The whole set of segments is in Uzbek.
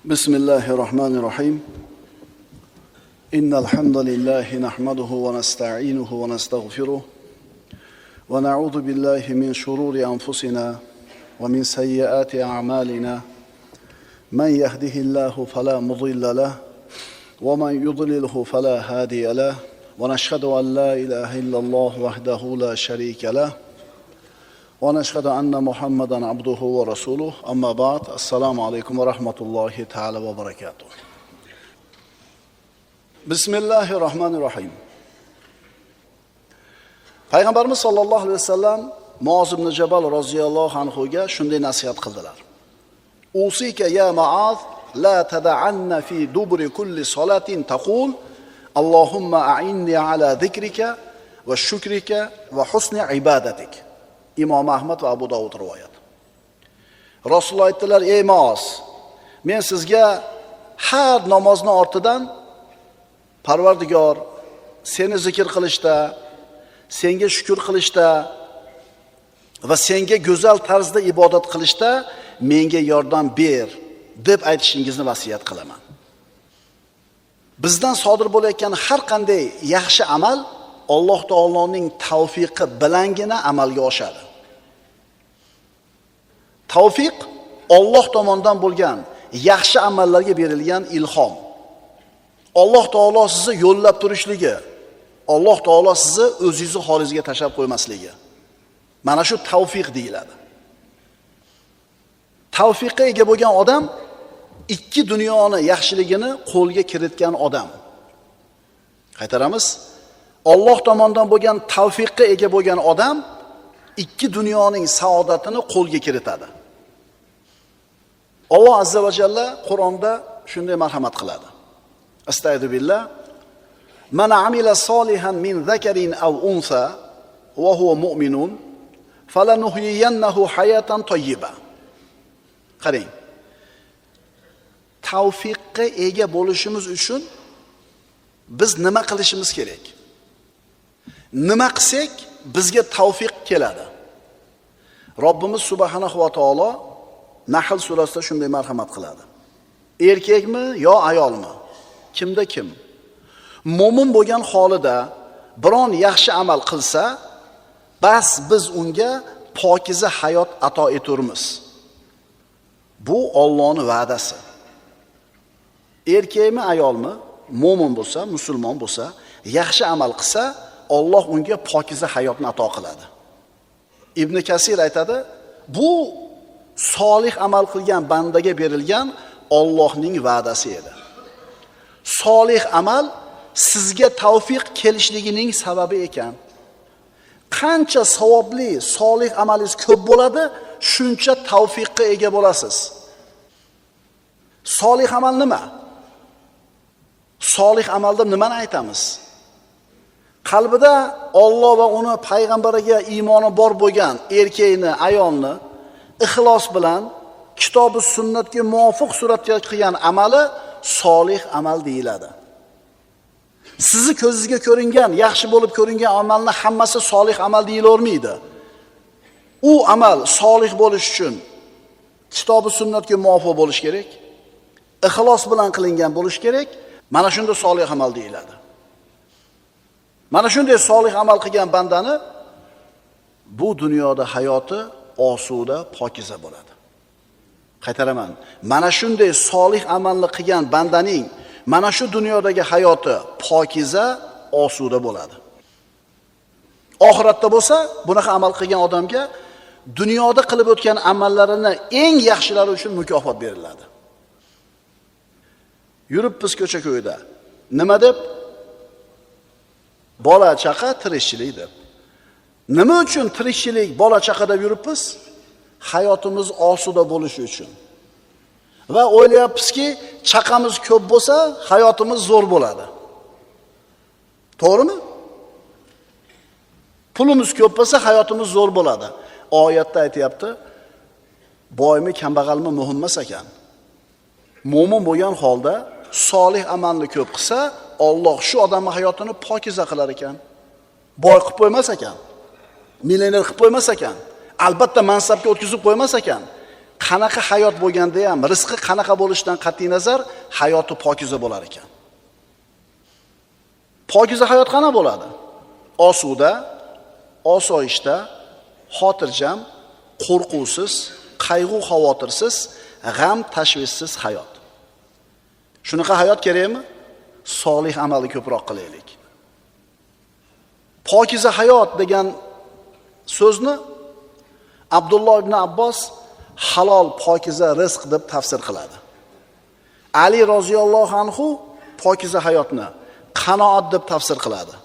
بسم الله الرحمن الرحيم إن الحمد لله نحمده ونستعينه ونستغفره ونعوذ بالله من شرور أنفسنا ومن سيئات أعمالنا من يهده الله فلا مضل له ومن يضلله فلا هادي له ونشهد أن لا إله إلا الله وحده لا شريك له ونشهد أن محمدا عبده ورسوله أما بعد السلام عليكم ورحمة الله تعالى وبركاته بسم الله الرحمن الرحيم Payg'ambarimiz sollallohu alayhi vasallam Muoz ibn Jabal roziyallohu anhuga shunday nasihat qildilar. Usika ya Muoz la tad'anna fi dubri kulli salatin taqul Allohumma a'inni ala zikrika va shukrika va husni ibadatik. Imom Ahmad va Abu Dovud rivoyat. Rasululloh aytdilar: "Ey Muoz, men sizga har namozni ortidan Parvardigor seni zikr qilishda, senga shukr qilishda va senga go'zal tarzda ibodat qilishda menga yordam ber" deb aytishingizni vasiyat qilaman. Bizdan sodir bo'layotgan har qanday yaxshi amal Alloh taoloning tavfiqi bilangina amalga oshadi. Tavfiq Alloh tomonidan bo'lgan yaxshi amallarga berilgan ilhom. Alloh taolo sizni yo'llab turishligi, Alloh taolo sizni o'zingizni holingizga tashlab qo'ymasligi. Mana shu tavfiq deyiladi. Tavfiqqa ega bo'lgan odam ikki dunyoni yaxshiligini qo'lga kiritgan odam. Qaytaramiz. Alloh tomonidan bo'lgan tavfiqqa ega bo'lgan odam ikki dunyoning saodatini qo'lga kiritadi. Alloh azza va jalla Qur'onda shunday marhamat qiladi. Astagfiru billah. Man amila solihan min zakarin aw unsa wa huwa mu'minun falanuhyiyannahu hayatan tayyiba. Qarang. Tavfiqqa ega bo'lishimiz uchun biz nima qilishimiz kerak? Nima qilsak bizga tavfiq keladi? Robbimiz subhanahu va taolo Nahl surasida shunday marhamat qiladi. Erkakmi yo ayolmi? Kimda kim? Mo'min bo'lgan holida biron yaxshi amal qilsa, bas biz unga pokiza hayot ato eturmiz. Bu Allohning va'dasi. Erkakmi ayolmi? Mo'min bo'lsa, musulmon bo'lsa, yaxshi amal qilsa, Alloh unga pokiza hayotni ato qiladi. Ibn Kasir aytadi, bu solih amal qilgan bandaga berilgan Allohning va'dasi edi. Solih amal sizga tavfiq kelishligining sababi ekan. Qancha savobli solih amalingiz ko'p bo'ladi, shuncha tavfiqqa ega bo'lasiz. Solih amal nima? Solih amalda nimani aytamiz? Qalbida Alloh va uni payg'ambariga iymoni bor bo'lgan erkakni, ayolni ixlos bilan kitobi sunnatga muvofiq suratga qilgan amali solih amal deyiladi. Sizni ko'zingizga ko'ringan, yaxshi bo'lib ko'ringan amalni hammasi solih amal deyilavermaydi. U amal solih bo'lish uchun kitobi sunnatga muvofiq bo'lish kerak. Ixlos bilan qilingan bo'lish kerak. Mana shunda solih amal deyiladi. Mana shunday solih amal qilgan bandani bu dunyoda hayoti osuda, pokiza bo'ladi. Qaytaraman. Mana shunday solih amalni qilgan bandaning mana shu dunyodagi hayoti pokiza, osuda bo'ladi. Oxiratda bo'lsa, bunaqa amal qilgan odamga dunyoda qilib o'tgan amallarini eng yaxshilari uchun mukofot beriladi. Yuribmiz ko'cha-ko'yda. Nima deb? Bola chaqa tirikchilik deb. Nima uchun tirikchilik, bola chaqa deb yuribmiz? Hayotimiz osuda bo'lishi uchun. Va o'ylayapmizki, chaqamiz ko'p bo'lsa, hayotimiz zo'r bo'ladi. To'g'rimi? Pulimiz ko'p bo'lsa, hayotimiz zo'r bo'ladi. Oyatda aytayapti, boymi, kambag'almi muhim emas ekan. Mo'min bo'lgan holda solih amalni ko'p qilsa, Alloh shu odamning hayotini pokiza qilar ekan. Boy qilib qo'ymas ekan. Millioner qilib qo'ymas ekan. Albatta mansabga o'tkazib qo'ymas ekan. qanaqa hayot bo'lganda ham, rizqi qanaqa bo'lishidan qat'iy nazar hayoti pokiza bo'lar ekan. Pokiza hayot qana bo'ladi? Osuda, osoyishta, xotirjam, qo'rquvsiz, qayg'u-xavotirsiz, g'am tashvishsiz hayot. Shunaqa hayot kerakmi? Solih amalni ko'proq qilaylik. Pokiza hayot degan so'zni Abdulloh ibn Abbos halol pokiza rizq deb tafsir qiladi. Ali roziyallohu anhu pokiza hayotni qanoat deb tafsir qiladi.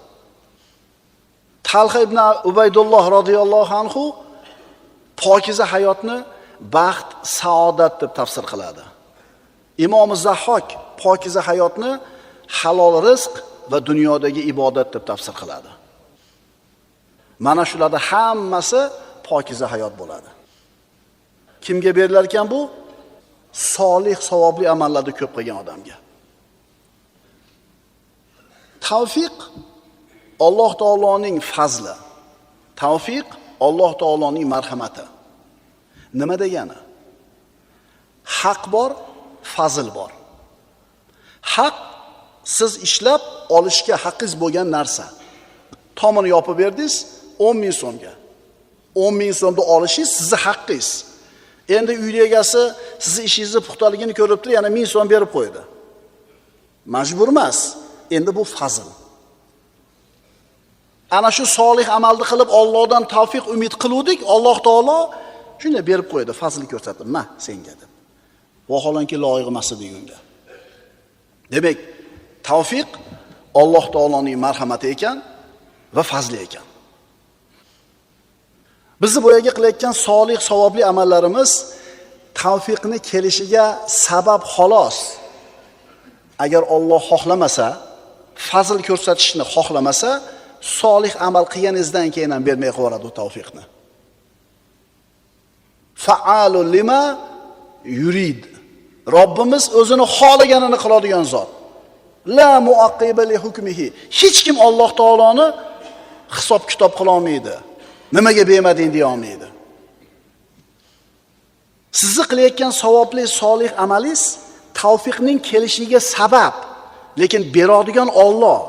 Talha ibn Ubaydulloh roziyallohu anhu pokiza hayotni baxt, saodat deb tafsir qiladi. Imom Zahhok pokiza hayotni halol rizq va dunyodagi ibodat deb tafsir qiladi. Mana shularda hammasi pokiza hayot bo'ladi. Kimga berilar ekan bu? Solih, savobli amallarni ko'p qilgan odamga. Tavfiq Alloh taoloning fazli. Tavfiq Alloh taoloning marhamati. Nima degani? Haq bor, fazl bor. Haq siz ishlab olishga haqqingiz bo'lgan narsa. Tomini yopib berdingiz 10 ming so'mga. 10 ming so'mni olishingiz sizni haqqingiz. Endi uy egasi sizni ishingizni puxtaligini ko'rib turib, yana 1000 so'm berib qo'ydi. Majbur emas. Endi bu fazl. Ana shu solih amalni qilib Allohdan tavfiq umid qiluvdik, Alloh taolo shunday berib qo'ydi, fazl ko'rsatdi. Ma senga deb. Vaholanki loyiq emas edi unga. Demak, tavfiq Alloh taoloning marhamati ekan va fazli ekan. Bizni bu yerga qilayotgan solih, savobli amallarimiz tavfiqni kelishiga sabab xolos. Agar Alloh xohlamasa, fazl ko'rsatishni xohlamasa, solih amal qilganingizdan keyin ham bermay qo'yadi u tavfiqni. Fa'alul lima yurid. Robbimiz o'zini xohlaganini qiladigan zot. La muaqqiba li hukmihi. Hech kim Alloh taoloni hisob kitob qila olmaydi. Nimaga bermading deya olmaydi. Sizni qilayotgan savobli solih amalingiz tavfiqning kelishiga sabab, lekin beradigan Alloh.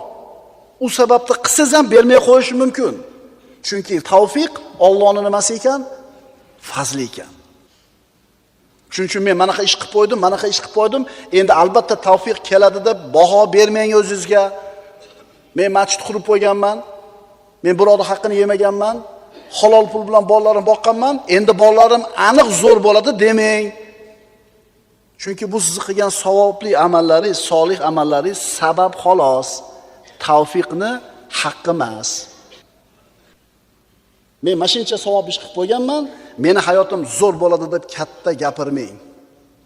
U sababni qilsangiz ham bermay qo'yishi mumkin. Chunki tavfiq Allohning nimasi ekan? Fazli ekan. Shuning uchun men manaqa ish qilib qo'ydim, manaqa ish qilib qo'ydim. Endi albatta tavfiq keladi deb baho bermang o'zingizga. Men masjid qurib qo'yganman. Men birovning haqqini yemaganman. Halol pul bilan bolalarimni boqqanman. Endi bolalarim aniq zo'r bo'ladi demang. Chunki bu siz qilgan savobli amallaringiz, solih amallaringiz sabab xolos. Tavfiqni haqqi emas. Men mashincha savob ish qilib qo'yganman, meni hayotim zo'r bo'ladi deb katta gapirmang.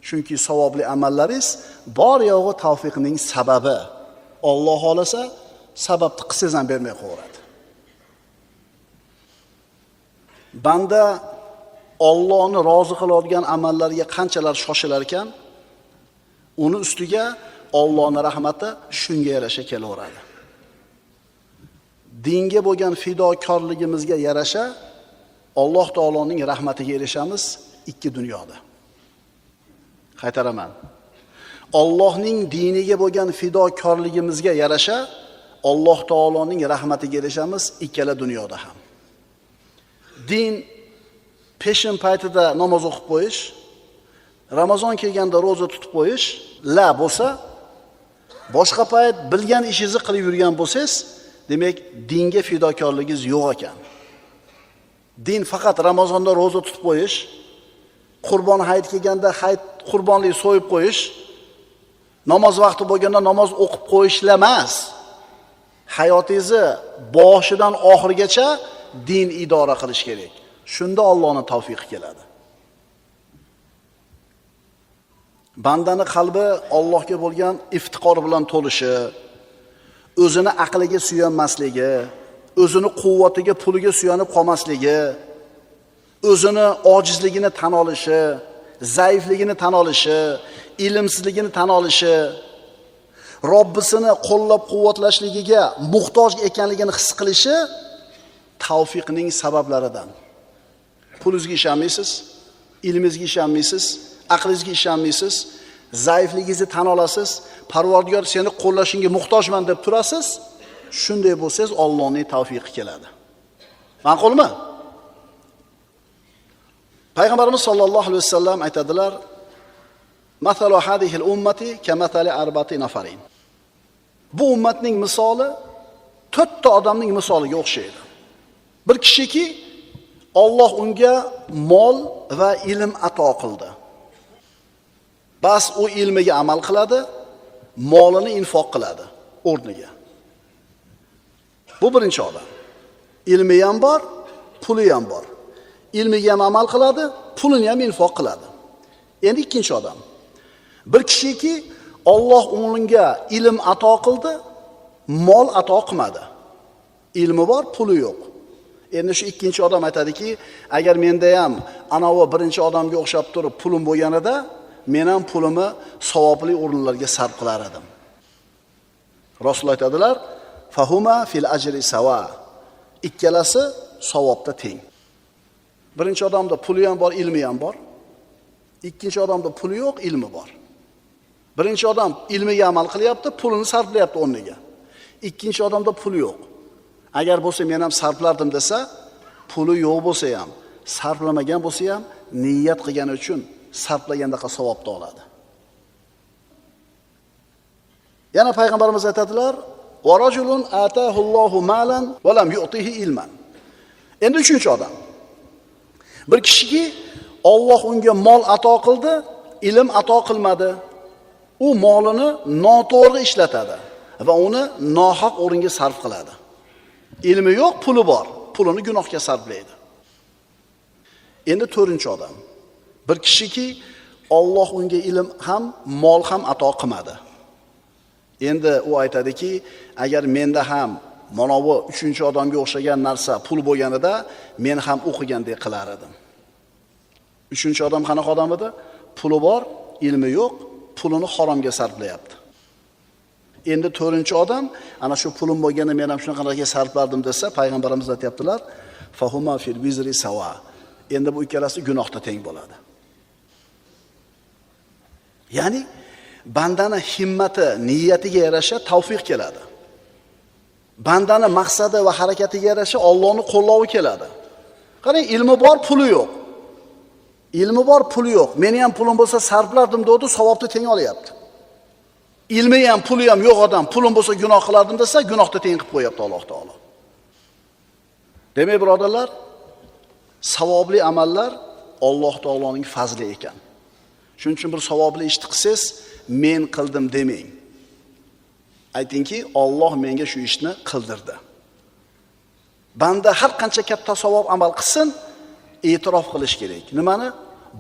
Chunki savobli amallaringiz bor yo'g'i tavfiqning sababi. Alloh xolasa sababni qilsangiz ham bermay qo'yadi. Banda Allohni rozi qiladigan amallarga qanchalar shoshilar ekan, uni ustiga Allohning rahmati shunga yarasha kelaveradi. Dinga bo'lgan fidokorligimizga yarasha Alloh taoloning rahmatiga erishamiz ikki dunyoda. Qaytaraman. Allohning diniga bo'lgan fidokorligimizga yarasha Alloh taoloning rahmatiga erishamiz ikkala dunyoda ham. Din peshin paytida namoz o'qib qo'yish, Ramazon kelganda roza tutib qo'yish la bo'lsa, boshqa payt bilgan ishingizni qilib yurgan bo'lsangiz, demak dinga fidokorligingiz yo'q ekan. Din faqat Ramazonda roza tutib qo'yish, Qurbon hayit kelganda hayit qurbonlik so'yib qo'yish, namoz vaqti bo'lganda namoz o'qib qo'yishlar emas. Hayotingizni boshidan oxirigacha din idora qilish kerak. Shunda Allohning tavfiqi keladi. Bandani qalbi Allohga bo'lgan iftiqor bilan to'lishi, o'zini aqliga suyanmasligi, o'zini quvvatiga, puliga suyanib qolmasligi, o'zini ojizligini tan olishi, zaifligini tan olishi, ilmsizligini tan olishi, Robbisini qo'llab-quvvatlashligiga muhtoj ekanligini his qilishi tavfiqning sabablaridan. Pulingizga ishonmaysiz, ilmingizga ishonmaysiz, aqlingizga ishonmaysiz, zaifligingizni tan olasiz, Parvardigor seni qo'llashingga muhtojman deb turasiz. Shunday bo'lsangiz, Allohning tavfiqi keladi. Ma'qulmi? Payg'ambarimiz sollallohu alayhi vasallam aytadilar: "Masalu hadihil ummati kamathali arba'ati nafarin." Bu ummatning misoli 4 ta odamning misoliga o'xshaydi. Bir kishiki Alloh unga mol va ilm ato qildi. Bas u ilmiga amal qiladi, molini infoq qiladi o'rniga. Bu birinchi odam. Ilmi ham bor, puli ham bor. Ilmiga ham amal qiladi, pulini ham infoq qiladi. Endi ikkinchi odam. Bir kishiki Alloh unga ilm ato qildi, mol ato qilmadi. Ilmi bor, puli yo'q. Endi shu ikkinchi odam aytadiki, agar menda ham anavi birinchi odamga o'xshab turib pulim bo'lganida, men ham pulimni savobli o'rinlarga sarf qilar edim. Rasululloh aytadilar: "Fahuma fil ajri sawa." Ikkalasi savobda teng. Birinchi odamda puli ham bor, ilmi ham bor. Ikkinchi odamda puli yo'q, ilmi bor. Birinchi odam ilmiga amal qilyapti, pulini sarflayapti o'rniga. Ikkinchi odamda puli yo'q. Agar bo'lsa men ham sarflardim desa, puli yo'q bo'lsa ham, sarflamagan bo'lsa ham, niyat qilgani uchun sarflagandaqa savobni oladi. Yana payg'ambarimiz aytadilar: "Va rajulun atahu Allohu malan va lam yu'tihi ilman." Endi uchinchi odam. Bir kishiki Alloh unga mol ato qildi, ilm ato qilmadi. U molini noto'g'ri ishlatadi va uni nohaq o'ringa sarf qiladi. Ilmi yo'q, puli bor. Pulini gunohga sarflaydi. Endi to'rtinchi odam. Bir kishiki Alloh unga ilm ham, mol ham ato qilmadi. Endi u aytadiki, agar menda ham mana bu uchinchi odamga o'xshagan narsa pul bo'lganida, men ham o'qigandek qilar edim. Uchinchi odam qanaqa odam edi? Puli bor, ilmi yo'q, pulini haromga sarflayapti. Endi to'rtinchi odam, ana shu pulim bo'lganda men ham shunaqalarga sarflardim desa, payg'ambarimiz aytibdilar: "Fahuma fil bizri sawa." Endi bu ikkalasi gunohda teng bo'ladi. Ya'ni bandani himmati, niyatiga yarasha tavfiq keladi. Bandani maqsadi va harakatiga yarasha Allohning qo'llovi keladi. Qarang, ilmi bor, puli yo'q. Ilmi bor, puli yo'q. Meni ham pulim bo'lsa sarflardim dedi, savobni teng olyapti. Ilmi ham, puli ham yo'q odam, pulim bo'lsa gunoh qilardim desa, gunohni teng qilib qo'yapti Alloh taolo. Demak, birodarlar, savobli amallar Alloh taoloning fazli ekan. Shuning uchun bir savobli ishni qilsangiz, men qildim demang. Aytingki, Alloh menga shu ishni qildirdi. Banda har qancha katta savob amal qilsin, e'tirof qilish kerak. Nimani?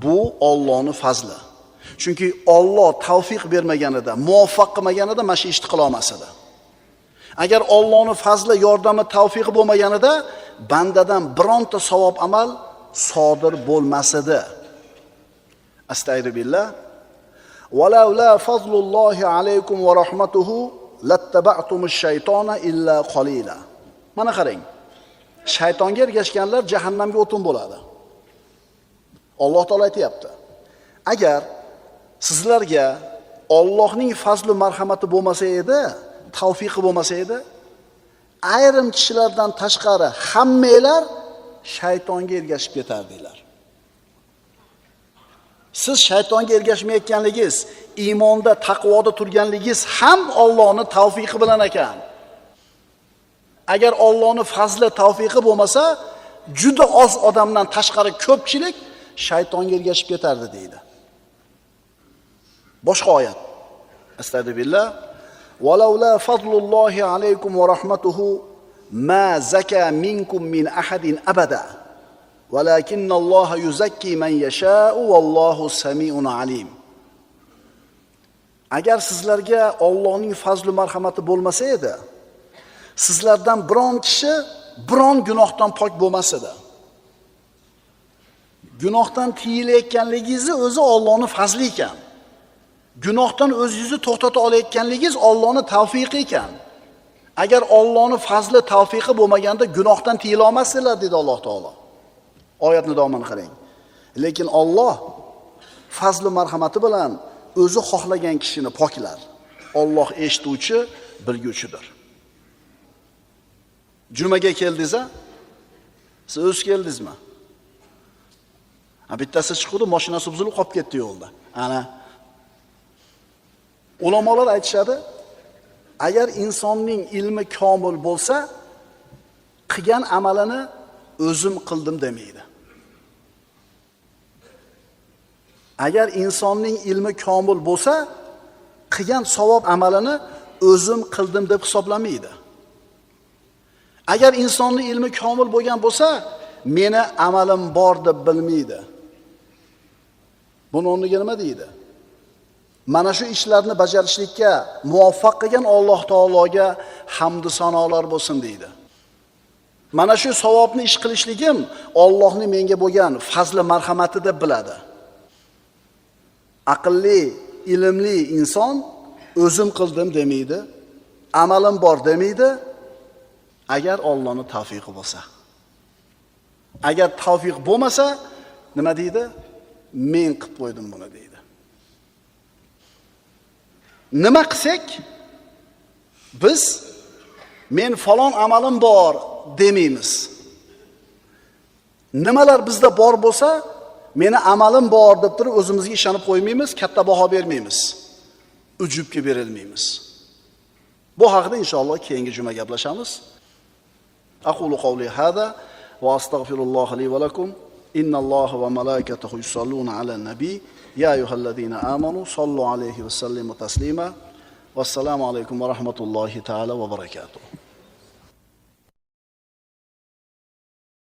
Bu Allohning fazli. Chunki Alloh tavfiq bermaganida, muvaffaq qilmaganida mana shu ishni qila olmas edi. Agar Allohning fazli, yordami, tavfiqi bo'lmaganida bandadan bironta savob amal sodir bo'lmas edi. Astagfirullah. Walaula fazlullohi alaykum va rahmatuhu lattaba'tumush shaytona illa qalila. Mana qarang. Shaytonga ergashganlar jahannamga o'tin bo'ladi. Alloh taolo aytayapti. Agar sizlarga Allohning fazli marhamati bo'lmasa edi, tavfiqi bo'lmasa edi, ayrim kishilardan tashqari hammanglar shaytonga ergashib ketardinglar. Siz shaytonga ergashmayotganligingiz, iymonda, taqvoda turganligingiz ham Allohning tavfiqi bilan ekan. Agar Allohning fazli, tavfiqi bo'lmasa, juda oz odamdan tashqari ko'pchilik shaytonga ergashib ketardi deydi. Boshqa oyat. Astagfirullah. Walaula fadlullohi alaykum va rahmatuhu ma zaka minkum min ahadin abada. Walakinnalloha yuzakki man yasha'u vallohu samiun alim. Agar sizlarga Allohning fazli marhamati bo'lmasa edi, sizlardan biron kishi biron gunohdan pok bo'lmas edi. Gunohdan tiyilayotganligingizni o'zi Allohning fazli ekan. Gunohdan o'zingizni to'xtata olayotganligingiz Allohning tavfiqi ekan. Agar Allohning fazli, tavfiqi bo'lmaganda gunohdan tiyila olmasdilar dedi Alloh taolo. Oyatni davomini qarang. Lekin Alloh fazli marhamati bilan o'zi xohlagan kishini poklar. Alloh eshituvchi, bilguvchidir. Jumaga keldingiz-a? Siz o'z keldingizmi? Bittasi chiqdi, mashinasi buzilib qolib ketdi yo'lda. Ana ulamolar aytishadi, agar insonning ilmi komil bo'lsa, qilgan amalini o'zim qildim demaydi. Agar insonning ilmi komil bo'lsa, qilgan savob amalini o'zim qildim deb hisoblamaydi. Agar insonning ilmi komil bo'lgan bo'lsa, meni amalim bor deb bilmaydi. Buni o'rniga nima deydi? Mana shu ishlarni bajarishlikka muvaffaq qilgan Alloh taologa hamd va sanolar bo'lsin deydi. Mana shu savobni ish qilishligim Allohning menga bo'lgan fazli marhamati deb biladi. Aqlli, ilmli inson o'zim qildim demaydi, amalim bor demaydi, agar Allohning tavfiqi bo'lsa. Agar tavfiq bo'lmasa, nima deydi? Men qilib qo'ydim buni deydi. Nima qilsak, biz men falon amalim bor demaymiz. Nimalar bizda bor bo'lsa, meni amalim bor deb turib o'zimizga ishonib qo'ymaymiz, katta baho bermaymiz. Ujubga berilmaymiz. Bu haqida inshaalloh keyingi juma gaplashamiz. Aqulu qawli hada va astagfirulloh li va lakum. Innalloha va malaikatahu yusalluna alan nabiy. Ya ayyuhallazina amanu sallu alayhi va sallimu taslima. Vassalamu alaykum va rahmatullohi ta'ala va barakatuh.